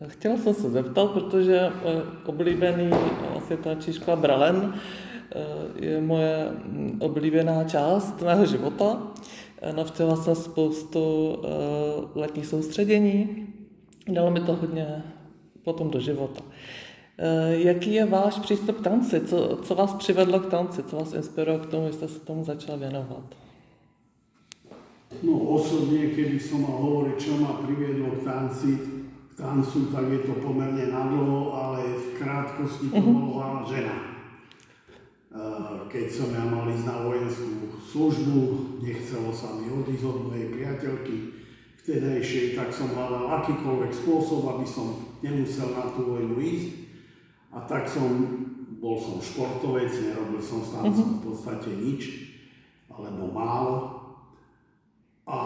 Chtěla jsem se zeptat, protože oblíbený vlastně tanečníčka Bralén je moje oblíbená část mého života. Navštívila jsem spoustu letních soustředění, dalo mi to hodně potom do života. Jaký je váš přístup k tanci? Co vás přivedlo k tanci? Co vás inspirovalo k tomu, že jste se tomu začal věnovat? No osobne, keby som mal hovoriť, čo ma priviedlo k tancu, tak je to pomerne nadlho, ale v krátkosti to bola žena. Keď som ja mal ísť na vojenskú službu, nechcelo sa mi odísť od mojej priateľky vtedajšej, tak som hľadal akýkoľvek spôsob, aby som nemusel na tú vojnu ísť. A tak bol som športovec, nerobil som s tancom v podstate nič, alebo málo. A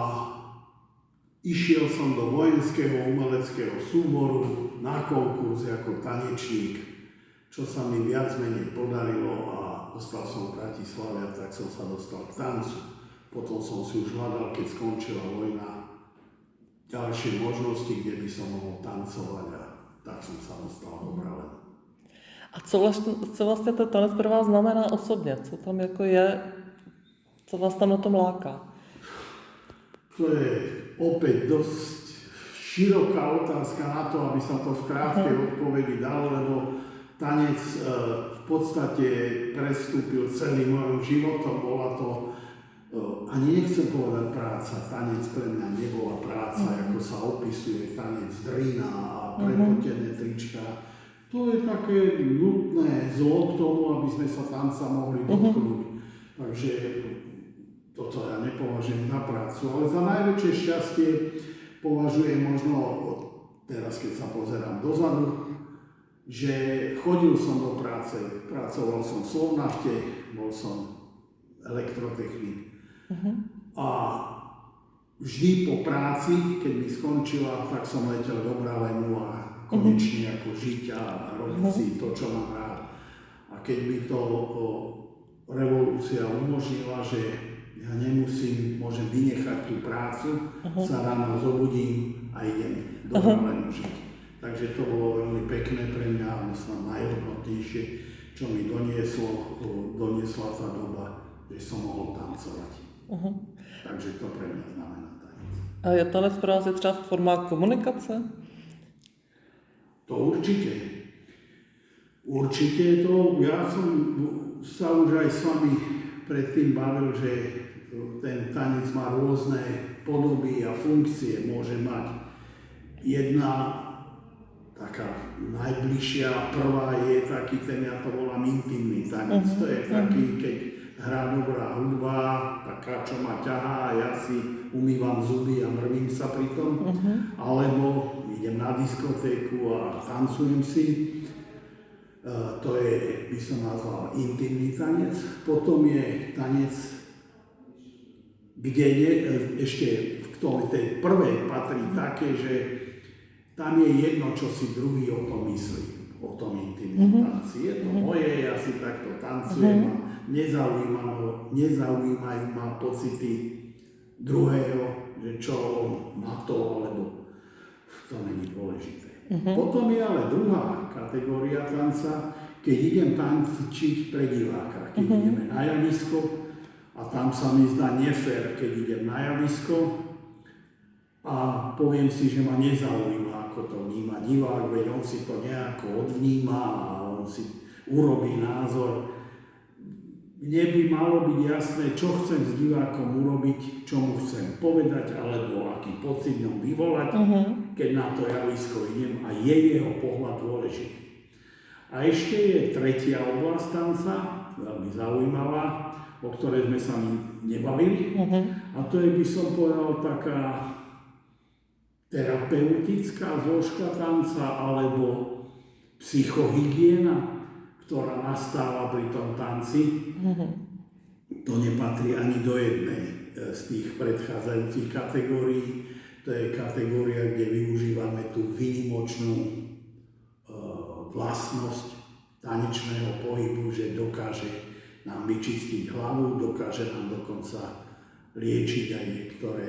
išiel som do vojenského umeleckého súboru na konkurs ako tanečník, čo sa mi viac menej podarilo a ostal som v Bratislave a tak som sa dostal k tancu. Potom som si už hľadal, keď skončila vojna, ďalšie možnosti, kde by som mohol tancovať a tak som sa dostal do Bralenu. A co vlastně ten tanec pro vás znamená osobně? Co tam jako je, co vás tam na tom láká? To je opäť dosť široká otázka na to, aby sa to v krátkej odpovedi dalo, lebo tanec v podstate prestúpil celým mojim životom. Bola to, ani nechcem povedať práca, tanec pre mňa nebola práca, ako sa opisuje tanec drina a prepotené trička. To je také nutné zlo k tomu, aby sme sa tanca mohli dotknúť. Takže toto ja nepovažujem za prácu, ale za najväčšie šťastie považujem možno, teraz keď sa pozerám dozadu, že chodil som do práce, pracoval som v Slovnafte, bol som elektrotechnik. A vždy po práci, keď mi skončila, tak som letel do Bralenu a konečne ako žiť a robiť si to, čo mám rád. A keď mi to revolúcia umožnila, že ja môžem vynechať tú prácu, sa ráno zobudím a idem do Bralenu žiť. Takže to bolo veľmi pekné pre mňa, myslím najhodnotnejšie, čo mi doniesla tá doba, že som mohol tancovať. Takže to pre mňa znamená tanec. A je tanec pro vás je třeba forma komunikace? To určite. Určite to, ja som sa už aj s vami predtým bavil, že ten tanec má rôzne podoby a funkcie. Môže mať jedna taká najbližšia, prvá je taký, ten ja to volám intimný tanec. To je taký, keď hrá dobrá hudba, taká, čo ma ťahá a ja si umývam zuby a mrvím sa pri tom. Alebo idem na diskotéku a tancujem si. To je, by som nazval, intimný tanec. Potom je tanec, kde ešte v tej prvej patrí také, že tam je jedno, čo si druhý o tom myslí, o tom intimnom tanci. Je to moje, ja si takto tancujem a nezaujímajú ma pocity druhého, že čo on na to, alebo to není dôležité. Potom je ale druhá kategória tanca, keď idem tancičiť pre diváka, keď ideme na javisko a tam sa mi zdá nefér, keď idem na javisko a poviem si, že ma nezaujíma, ako to vníma divák, veď on si to nejako odvníma a on si urobí názor. Mne by malo byť jasné, čo chcem s divákom urobiť, čo mu chcem povedať, alebo aký pocit ňom vyvolať, keď na to javisko idem a je jeho pohľad dôležitý. A ešte je tretia oblasť tanca, veľmi zaujímavá, o ktorej sme sa nebavili. A to je, by som povedal, taká terapeutická zložka tanca alebo psychohygiena, ktorá nastáva pri tom tanci. To nepatrí ani do jednej z tých predchádzajúcich kategórií. To je kategória, kde využívame tú výnimočnú vlastnosť tanečného pohybu, že dokáže nám vyčistiť hlavu, dokáže nám dokonca liečiť aj niektoré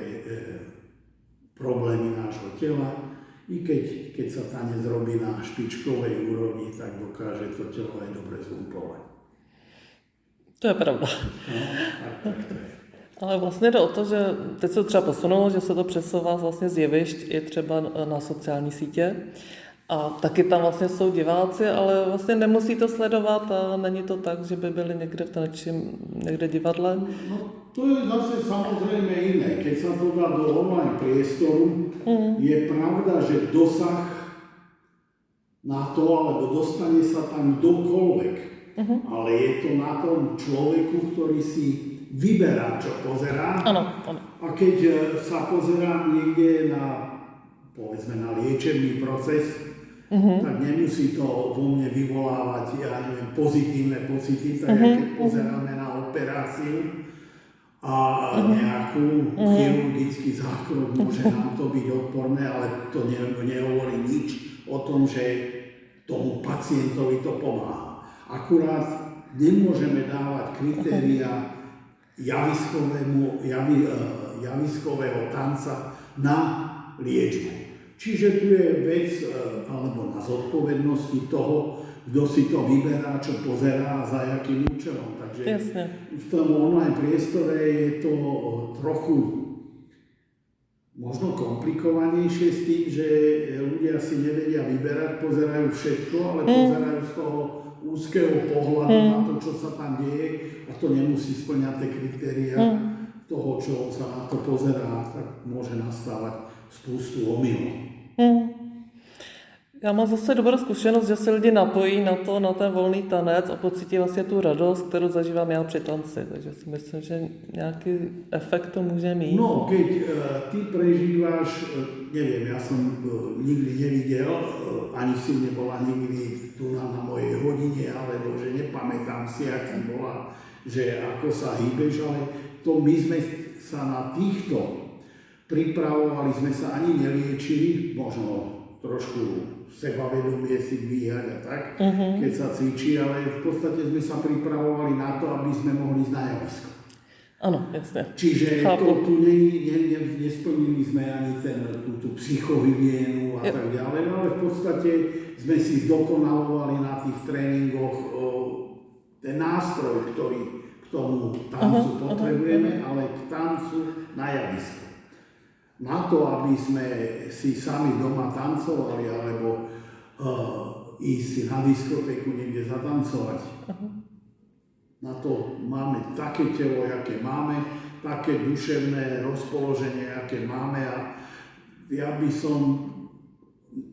problémy nášho tela. I keď sa tanec robí na špičkovej úrovni, tak dokáže to telo aj dobre zhumpovať. To je pravda. No, tak to je. Ale vlastně jde o to, že teď se to třeba posunulo, že se to přesouvá vlastně z jevišť i třeba na sociální sítě. A taky tam vlastně jsou diváci, ale vlastně nemusí to sledovat a není to tak, že by byli někde v někde divadle. No, to je zase samozrejme iné. Keď sa to dá do online priestoru, je pravda, že dosah na to, alebo dostane sa tam kdokoľvek. Ale je to na tom človeku, ktorý si vyberá, čo pozerá. Ano. A keď sa pozerám niekde na, povedzme, na liečebný proces, tak nemusí to vo mne vyvolávať, ja neviem, pozitívne pocity, tak keď pozeráme na operáciu a nejakú chirurgický zákrok, môže nám to byť odporné, ale to nehovorí nič o tom, že tomu pacientovi to pomáha. Akurát nemôžeme dávať kritéria javiskového tanca na liečbu. Čiže tu je vec, alebo na zodpovednosti toho, kto si to vyberá, čo pozerá a za jakým účelom. Takže v tom online priestore je to trochu možno komplikovanejšie s tým, že ľudia si nevedia vyberať, pozerajú všetko, ale pozerajú z toho úzkeho pohľadu na to, čo sa tam deje a to nemusí spĺňať tie kritériá toho, čo sa na to pozerá, tak môže nastávať spoustu omylů. Já mám zase dobrou zkušenost, že se lidi napojí na ten volný tanec a pocítí vlastně tu radost, kterou zažívám já při tanci. Takže si myslím, že nějaký efekt to může mít. No, keď ty prežíváš, neviem, ja som nikdy nevidel, ani si nebola nikdy tu na mojej hodine, alebo že nepamätám si, ak si bola, že ako sa hýbeš, ale to my sme sa na týchto pripravovali, sme sa ani neliečili, možno trošku sebavedomie si dvíhať a tak, keď sa cvičí, ale v podstate sme sa pripravovali na to, aby sme mohli ísť na javisko. Áno, jasne. Čiže to tu nesplnili sme ani tú psychohygienu a tak ďalej, ale v podstate sme si zdokonalovali na tých tréningoch ten nástroj, ktorý k tomu tancu potrebujeme, ale k tancu na javisku. Na to, aby sme si sami doma tancovali, alebo ísť si na diskotéku niekde zatancovať. Na to máme také telo, aké máme, také duševné rozpoloženie, aké máme a ja by som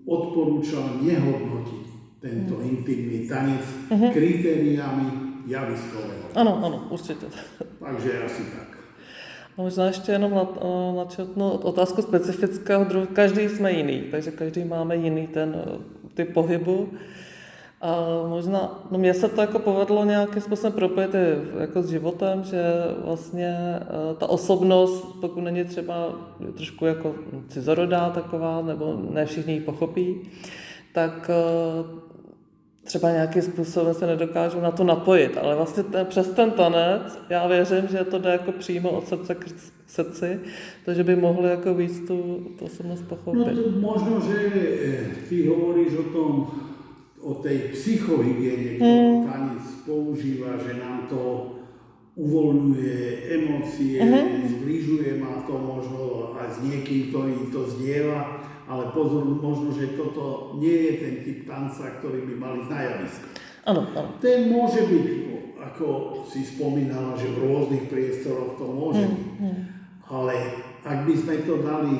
odporúčal nehodnotiť tento intimný tanec kritériami javiskového. Ano, určitě. Takže asi tak. A možná ještě jenom načetnu otázku specifického druhu. Každý jsme jiný, takže každý máme jiný typ pohybu. A možná, mně se to jako povedlo nějakým způsobem propojit jako s životem, že vlastně ta osobnost, pokud není třeba trošku jako cizorodá taková, nebo ne všichni ji pochopí, tak třeba nějakým způsobem se nedokážu na to napojit, ale vlastně přes ten tanec já věřím, že to jde jako přímo od srdce k srdci, takže by mohli jako víc tu osobnost pochopit. No to možno, že ty hovoríš o tej psychohygiene, ktorú tanec používa, že nám to uvoľňuje emócie, zbližuje ma to možno aj s niekým, ktorý to zdieľa, ale pozor, možno, že toto nie je ten typ tanca, ktorý by mali na javisku. Áno. Ten môže byť, ako si spomínala, že v rôznych priestoroch to môže byť. Ale ak by sme to dali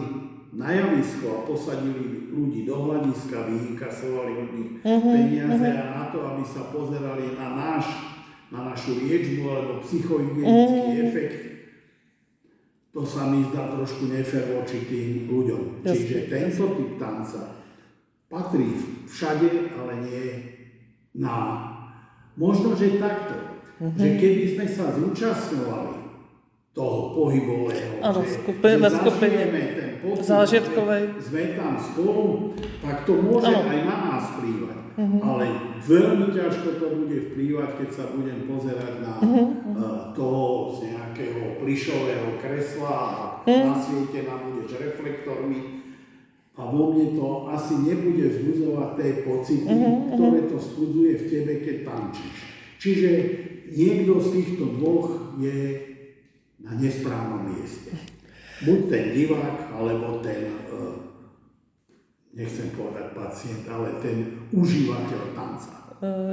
na javisko a posadili ľudí do hľadiska, vyinkasovali od nich peniaze a na to, aby sa pozerali na našu liečbu alebo psychohygienický efekt, to sa mi zdá trošku nefér voči tým ľuďom. Čiže tento typ tanca patrí všade, ale nie možno, že takto. Že keby sme sa zúčastňovali toho pohybového, že zažijeme ten pocit, zážitkovej, sme tam spolu, tak to môže aj na nás vplývať. Ale veľmi ťažko to bude vplývať, keď sa budem pozerať na toho z nejakého plyšového kresla a nasvietená budeš reflektormi. a vo mne to asi nebude vzbudzovať tie pocity, ktoré to vzbudzuje v tebe, keď tančíš. Čiže niekto z týchto dvoch je na nesprávnom mieste. Buď ten divák, alebo ten, nechcem povedať pacient, ale ten užívateľ tanca.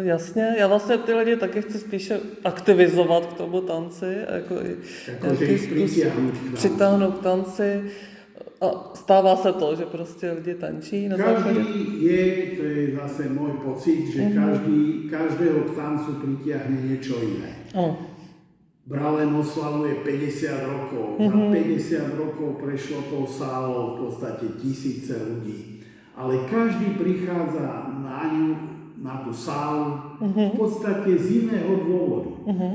Jasně, já vlastně ty lidi taky chci spíše aktivizovat k tomu tanci, jako i přitáhnout k tanci. A stává se to, že prostě lidi tančí na základě? To je zase môj pocit, že každého k tancu pritiahne niečo iné. Bralen oslavuje 50 rokov. Za 50 rokov prešlo tou sálou v podstate tisíce ľudí. Ale každý prichádza na ňu, na tú sálu, v podstate z iného dôvodu.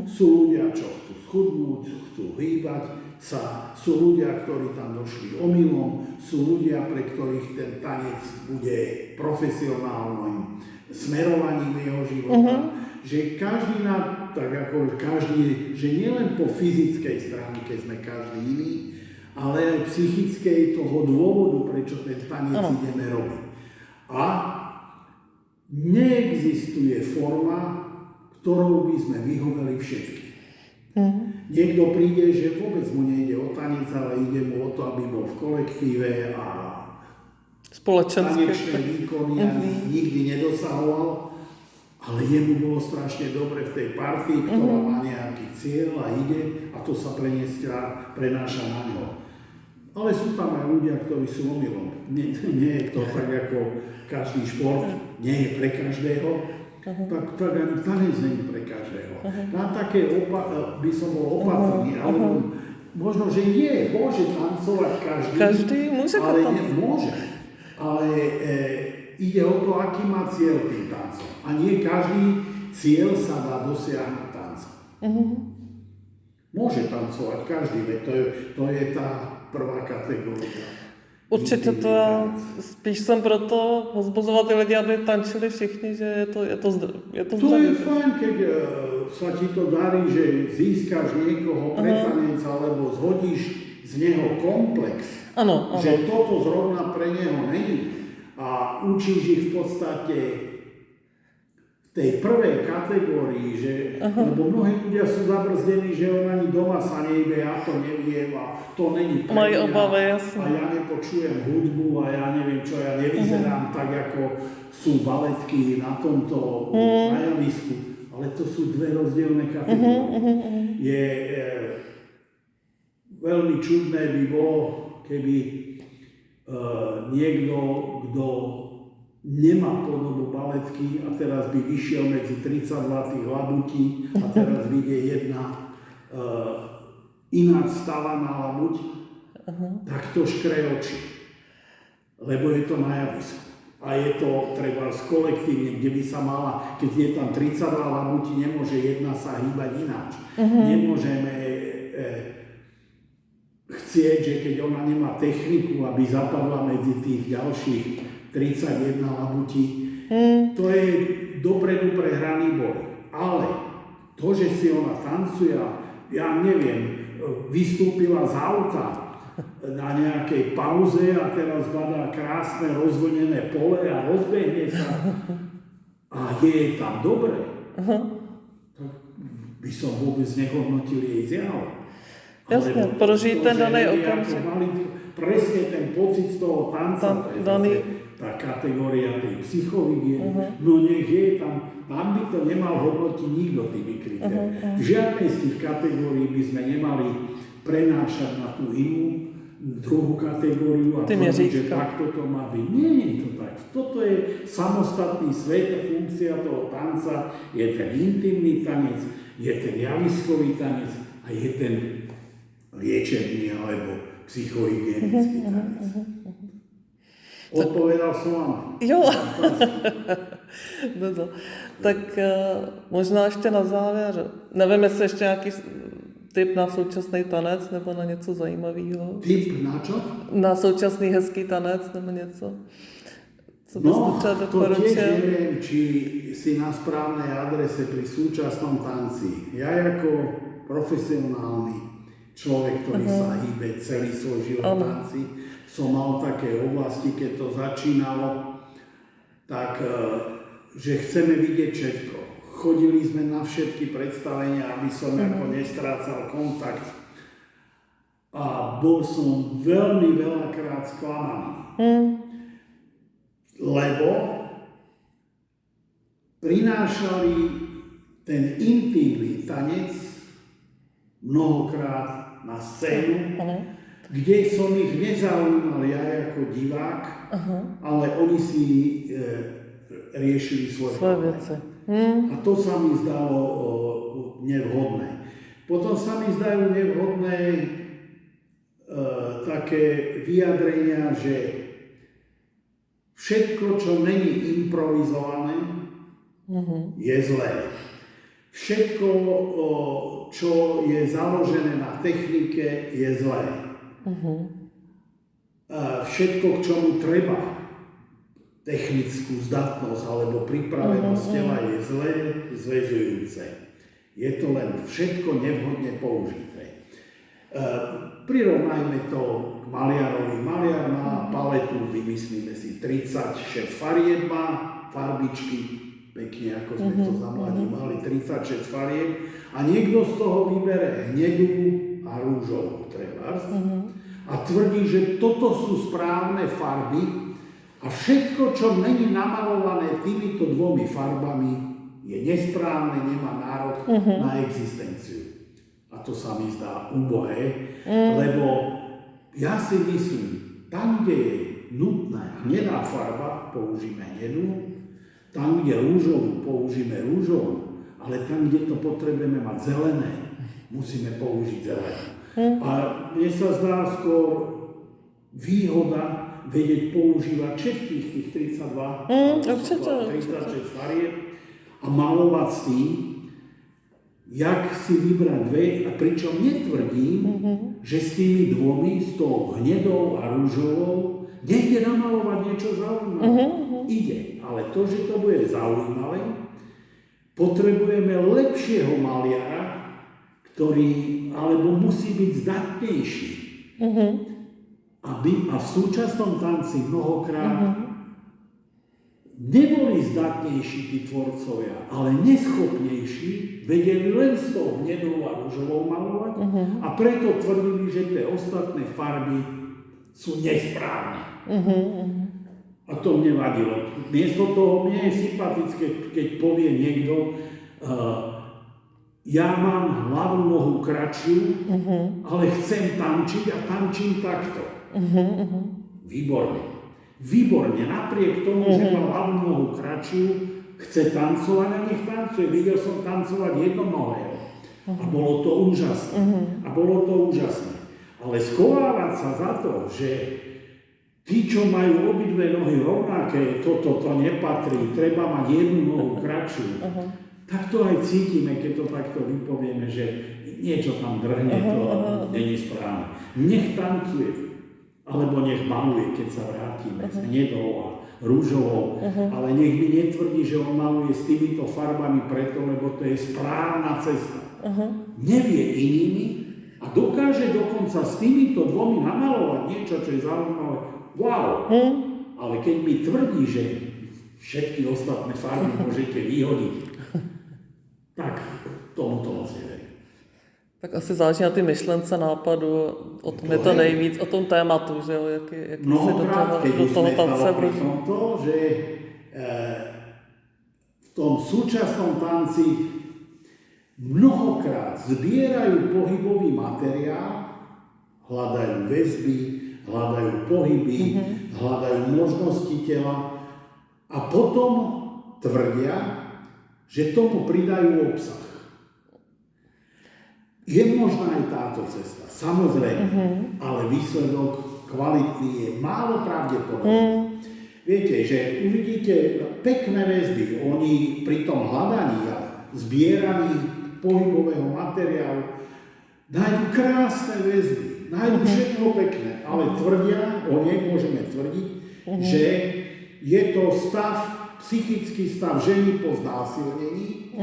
Sú ľudia, čo chcú schudnúť, chcú hýbať sa, sú ľudia, ktorí tam došli omylom, sú ľudia, pre ktorých ten tanec bude profesionálnym smerovaním jeho života. Že každý tak ako každý, že nielen po fyzickej stránke sme každý iný, ale aj psychickej toho dôvodu, prečo ten tanec ideme robiť. A neexistuje forma, ktorou by sme vyhoveli všetkým. Niekto príde, že vôbec mu nejde o tanec, ale ide mu o to, aby bol v kolektíve a tanečné výkony ani nikdy nedosahoval, ale jemu bolo strašne dobre v tej partii, ktorá má nejaký cieľ a ide a to sa prenáša na ňo. Ale sú tam aj ľudia, ktorí sú omylom. Nie je to tak ako každý šport, nie je pre každého. Tak ani tanec nie je pre každého. Na také by som bol opatrný, ale možno, že môže tancovať každý môže ale nemôže. Ale ide o to, aký má cieľ tým tancom. A nie každý cieľ sa dá dosiahnuť tancom. Môže tancovať každý, veď to je tá prvá kategória. Určitě to já spíš jsem proto pozbuzovat ty lidi, aby tančili všichni, že je to zdravé. To je fajn, keď sa ti to darí, že získaš niekoho pre tanec, alebo zhodíš z neho komplex. Ano. Že toto zrovna pre neho není. A učíš ich v podstate v tej prvej kategórii, že, lebo mnohí ľudia sú zabrzdení, že on ani doma sa nejde, ja to neviem a to není pre Mají mňa. obavy, jasne. A ja nepočujem hudbu a ja neviem čo, ja nevyzerám tak, ako sú baletky na tomto na javisku. Ale to sú dve rozdielne kategórie. Veľmi čudné by bolo, keby niekto, kto nemá podobu baletky a teraz by vyšiel medzi 30 zlatých labutí a teraz vyjde jedna iná stavaná labuť, tak to škre oči. Lebo je to na javisku. A je to treba kolektívne, kde by sa mala, keď je tam 32 labutí, nemôže jedna sa hýbať ináč. Nemôžeme chcieť, že keď ona nemá techniku, aby zapadla medzi tých ďalších 31 labutí, to je dopredu prehraný boj. Ale to, že si ona tancuje, ja neviem, vystúpila z auta na nejakej pauze a teraz badá krásne rozvlnené pole a rozbehne sa a je tam dobre, tak by som vôbec nehodnotil jej zjav. Jasne, prožít ten daný okamžik. Presne ten pocit z toho tanca, to je zase tá kategória tej psychohygieny. No nech je tam by to nemal hodnotiť nikto tými kritériami. V žiadnej z tých kategórií by sme nemali prenášať na tú inú druhú kategóriu a povedať, že takto to má byť. Nie je to tak. Toto je samostatný svet, funkcia toho tanca, je ten intimný tanec, je ten javiskový tanec a je ten liečebný alebo psychohygienický tanec. Odpovedal som vám. Jo. Dobře. Tak možná ještě na závěr. Nevím, jestli ještě nějaký tip na současný tanec nebo na něco zajímavého. Tip na čo? Na současný hezký tanec nebo něco. Co byste třeba to doporučil? tiež neviem, či si na správnej adrese pri súčasnom tanci. Ja ako profesionálny človek, ktorý sa hýbe celý svoj život tanci, som mal také oblasti, keď to začínalo, tak že chceme vidieť všetko. Chodili sme na všetky predstavenia, aby som ako nestrácal kontakt. A bol som veľmi veľakrát sklamaný. Lebo prinášali ten intimný tanec mnohokrát na scénu, kde som ich nezaujímal ja ako divák, ale oni si riešili svoje veci. A to sa mi zdalo nevhodné. Potom sa mi zdajú nevhodné také vyjadrenia, že všetko, čo není improvizované, je zlé. Všetko, čo je založené na technike, je zlé. Všetko, k čomu treba technickú zdatnosť alebo pripravenosť tela, je zlé, zväzujúce. Je to len všetko nevhodne použité. Prirovnajme to k maliarovi. Maliar má paletu, vymyslíme si 36 farieb, má farbičky, pekne ako sme to za mladí mali, 36 farieb a niekto z toho vybere hnedú a rúžovú trebárs a tvrdí, že toto sú správne farby a všetko, čo není namalované týmito dvomi farbami, je nesprávne, nemá nárok na existenciu. A to sa mi zdá ubohé, lebo ja si myslím, tam, kde je nutná hnedá farba, použijeme hnedú, tam, kde rúžovú, použijeme rúžovú, ale tam, kde to potrebujeme mať zelené, musíme použiť zelenú. A mne sa zdá skôr výhoda vedieť používať všetkých tých 32, 36 farieb a malovať s tým, jak si vybrať dve, a pričom netvrdím, že s tými dvomi, s tou hnedou a rúžovou, nejde namalovať niečo zaujímavé. Ide, ale to, že to bude zaujímavé, potrebujeme lepšieho maliara, ktorý, alebo musí byť zdatnejší. A v súčasnom tanci mnohokrát neboli zdatnejší tí tvorcovia, ale neschopnejší, vedeli len s tou hnedou a rúžovou malovať a preto tvrdili, že tie ostatné farby sú nesprávne. A to mne vadilo. Miesto toho mne je sympatické, keď povie niekto, ja mám hlavu nohu kratšiu, ale chcem tančiť a tančím takto. Výborne. Výborne, napriek tomu, že má hlavu nohu kratšiu, chce tancovať a nech tancuje. Videl som tancovať jednonohého. A bolo to úžasné. Ale schovávať sa za to, že tí, čo majú obidve nohy rovnaké, toto nepatrí, treba mať jednu nohu kratšiu. Tak to aj cítime, keď to takto vypovieme, že niečo tam drhne, to nie je správne. Nech tancuje, alebo nech maluje, keď sa vrátime s hnedou a rúžovou, ale nech mi netvrdí, že on maluje s týmito farbami preto, lebo to je správna cesta. Nevie inými a dokáže dokonca s týmito dvomi namalovať niečo, čo je zaujímavé. Wow! Ale keď mi tvrdí, že všetky ostatné farby môžete vyhodiť, tak tomu to moc neverím. Tak asi záleží na ty myšlence, nápadu, o tom je to nejvíc, o tom tématu, že jo, jaký mnohokrát, keď do toho sme tance pri tomto, že v tom súčasnom tanci mnohokrát zbierajú pohybový materiál, hľadajú väzby, hľadajú pohyby, hľadajú možnosti tela a potom tvrdia, že tomu pridajú obsah. Je možná aj táto cesta, samozrejme, ale výsledok kvalitný je málo pravdepodobný. Viete, že uvidíte pekné väzby, oni pri tom hľadaní a zbieraní pohybového materiálu nájdu krásne väzby, nájdu všetko pekné, ale tvrdia, o nej môžeme tvrdiť, že je to stav, psychický stav ženy po znásilnení,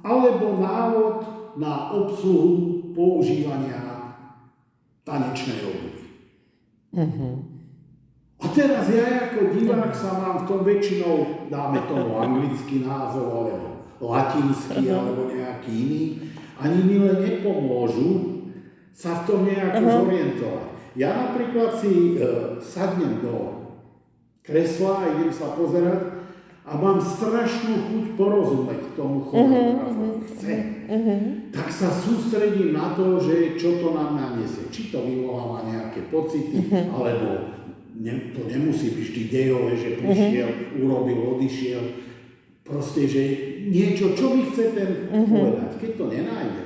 alebo návod na obsluhu používania tanečnej obuvi. A teraz ja ako divák sa mám v tom väčšinou, dáme tomu anglický názov, alebo latinský, alebo nejaký iný, ani mi len nepomôžu sa v tom nejako zorientovať. Ja napríklad si sadnem do kresla a idem sa pozerať a mám strašnú chuť porozumieť tomu choreografovi. Chcem. Tak sa sústredím na to, že čo to nám naniesie. Či to vyvoláva nejaké pocity, alebo to nemusí byť vždy dejové, že prišiel, urobil, odišiel. Proste, že niečo, čo mi chce ten povedať. Keď to nenájde,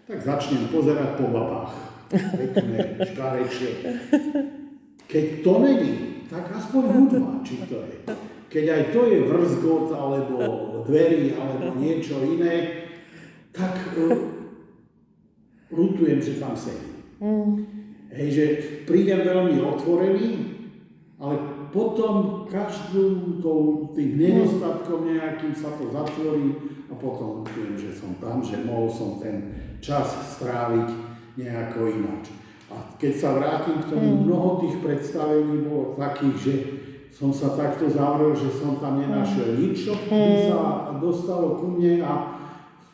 tak začnem pozerať po babách. Pekné, škarečie. Keď to není, tak aspoň hudba, či to je. Keď aj to je vrzgot, alebo dverí, alebo niečo iné, tak ľutujem, že tam sedím. Hej, že prídem veľmi otvorený, ale potom každým tým nedostatkom nejakým sa to zatvorí a potom ľutujem, že som tam, že mohol som ten čas stráviť nejako ináč. A keď sa vrátim k tomu, mnoho tých predstavení bolo takých, že som sa takto zavrel, že som tam nenašiel nič, čo by sa dostalo ku mne a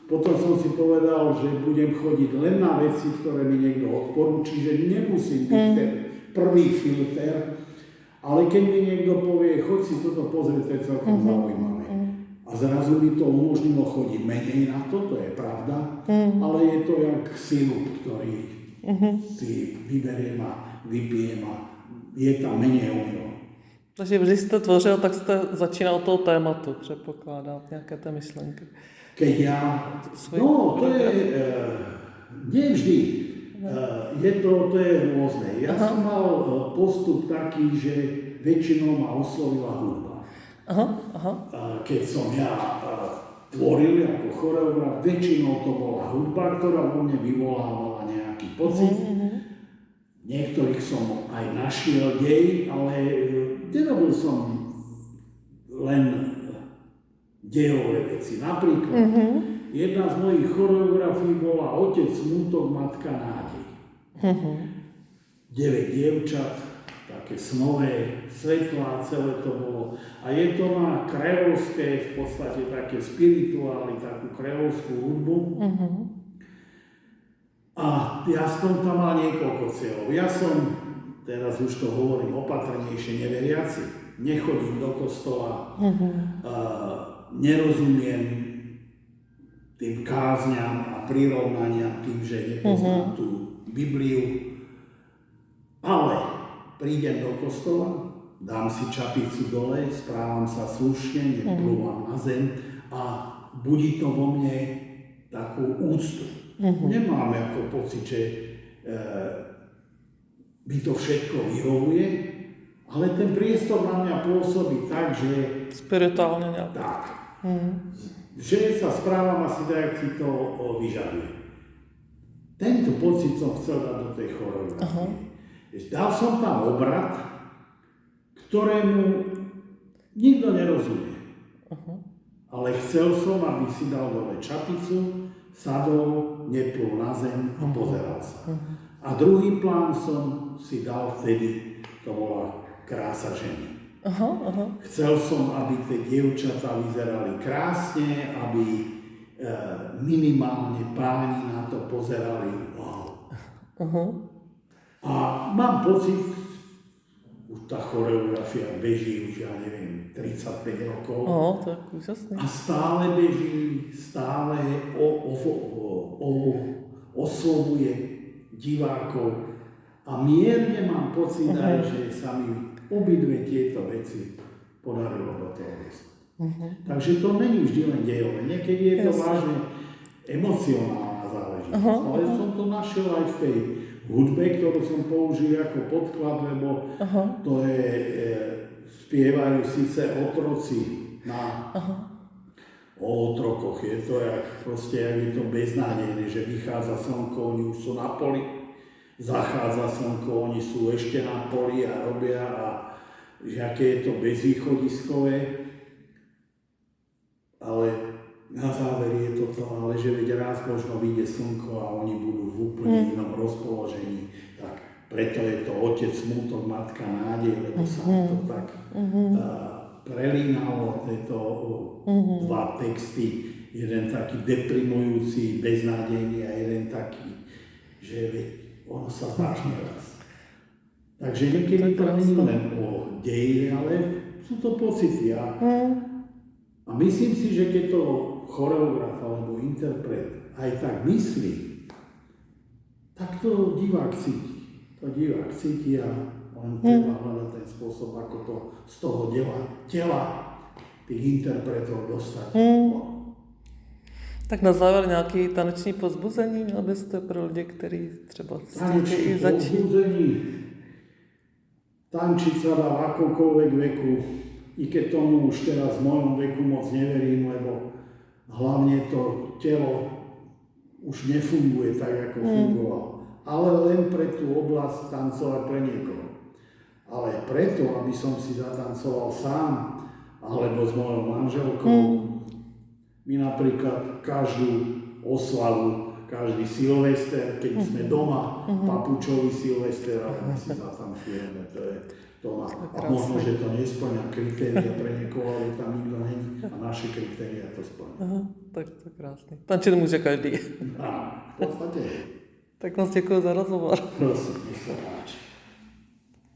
potom som si povedal, že budem chodiť len na veci, ktoré mi niekto odporúči, že nemusím byť ten prvý filter, ale keď mi niekto povie, choď si toto pozrieť, to je celkom zaujímavé. A zrazu mi to umožnilo chodiť menej na to, to je pravda, ale je to jak sirup, ktorý si vyberiem a vypijem a je tam menej omylov. Takže když jste tvořil, tak jste začínal toho tématu, předpokládám, nějaké té myšlenky. Keď ja, no to je, nevždy, je to je rôzne. Ja som mal postup taký, že väčšinou ma oslovila hudba. Keď som ja tvoril ako choreograf, väčšinou to bola hudba, ktorá vo mne vyvolávala nejaký pocit. Niektorých som aj našiel dej, ale nerobil som len dejové veci. Napríklad, jedna z mojich choreografií bola Otec smútok, matka nádej. 9 dievčat, také snové, svetlá, celé to bolo. A je to na kreolské, v podstate také spirituály, takú kreolskú hudbu. A ja som tam mal niekoľko cieľov. Ja som, teraz už to hovorím opatrnejšie, neveriaci. Nechodím do kostola, nerozumiem tým kázňam a prirovnaniam tým, že nepoznám tú Bibliu. Ale prídem do kostola, dám si čapicu dole, správam sa slušne, neplúvam na zem a budí to vo mne takú úctu. Nemám ako pocit, že mi to všetko vyhovuje, ale ten priestor na mňa pôsobí tak, že... Spirituálne nejak. Tak. Že sa správam asi tak, jak si to vyžaduje. Tento pocit som chcel dať do tej choreografie. Dal som tam obrad, ktorému nikto nerozumie. Ale chcel som, aby si dal dole čapicu, sadol, neplul na zem a pozeral sa. A druhý plán som si dal vtedy, to bola krása ženy. Chcel som, aby tie dievčatá vyzerali krásne, aby minimálne páni na to pozerali. Wow. A mám pocit, už tá choreografia beží už, ja neviem, 35 rokov. To je úžasné. A stále beží, stále oslovuje divákov. A mierne mám pocit aj, že sa mi obidve tieto veci podarilo do toho vesku. Takže to není vždy len dejové. Niekedy je to vážne emocionálna záležitosť. Ale som to našiel aj v tej hudbe, ktorú som použil ako podklad, lebo to je, spievajú síce otroci o otrokoch. Je to jak, proste, jak je to beznádejné, že vychádza slnko, oni už sú na poli, zachádza slnko, oni sú ešte na poli a robia a že aké je to bezvýchodiskové. Ale na záver je to to, ale že veď raz možno vyjde slnko a oni budú v úplne inom rozpoložení, tak preto je to otec smútok, matka nádej, lebo sa to tak prelínalo, tieto dva texty, jeden taký deprimujúci, beznádejný a jeden taký, že ono sa vážne raz. Takže niekedy to nie je len o deji, ale sú to pocity. A myslím si, že keď to choreograf alebo interpret aj tak myslí, tak to divák cíti. To divák cíti a on treba hľadať ten spôsob, ako to z toho tela tých interpretov dostať. Tak na závěr nějaký taneční povzbuzení měl byste pro lidi, kteří třeba Taneční začít? povzbuzení. Tančiť sa dá v akomkoľvek veku, i keď tomu už teraz v mojom veku moc neverím, lebo hlavne to telo už nefunguje tak, ako fungovalo. Ale len pre tú oblasť tancovať pre niekoho. Ale preto, aby som si zatancoval sám, alebo s mojou manželkou, my napríklad každú oslavu, každý Silvester, keď sme doma, papučový Silvester, ale my si zatancujeme, to je to. A možno, že to nesplňa kritéria pre niekoho, ale tam nikto není a naše kritéria to splňa. Aha, tak to krásně. Tančit může každý. A v podstate. Tak moc děkuji za rozhovor. Prosím, nech sa páči.